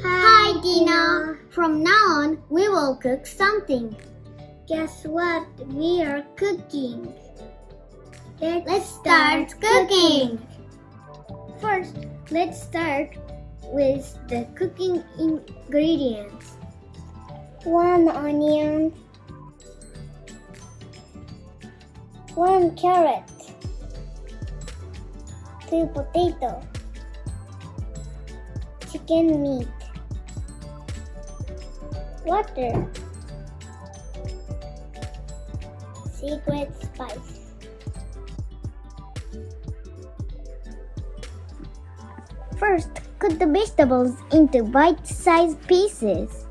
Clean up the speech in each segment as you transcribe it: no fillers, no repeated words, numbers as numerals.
Hi, Tina. From now on, we will cook something. Guess what? We are cooking. Let's start cooking. First, let's start with the cooking ingredients. 1 onion, 1 carrot, 2 potatoes, chicken meat, water, secret spice. First, cut the vegetables into bite-sized pieces.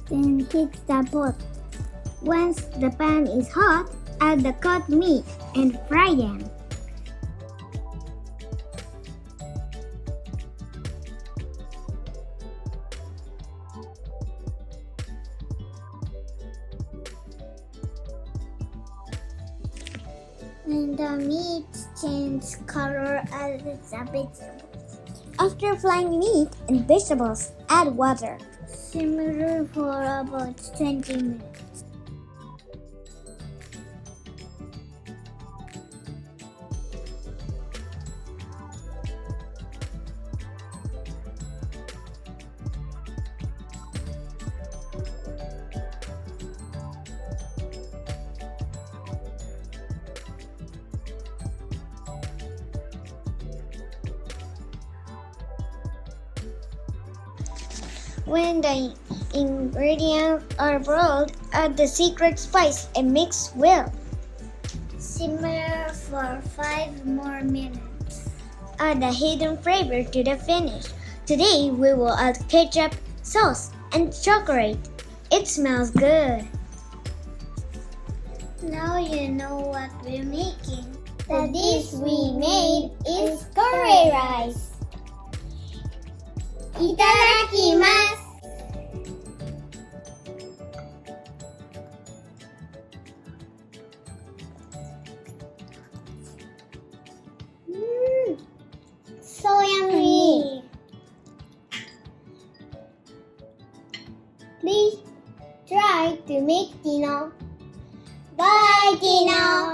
Then heat the pot. Once the pan is hot, add the cut meat and fry them. When the meat changes color, add the vegetables. After frying meat and vegetables, add water. Simmer for about 20 minutes. When the ingredients are boiled, add the secret spice and mix well. Simmer for 5 more minutes. Add the hidden flavor to the finish. Today we will add ketchup, sauce, and chocolate. It smells good. Now you know what we're making. The dish we made is curry rice. Itadakimasu! So yummy! Please try to make Tino. Bye, Tino!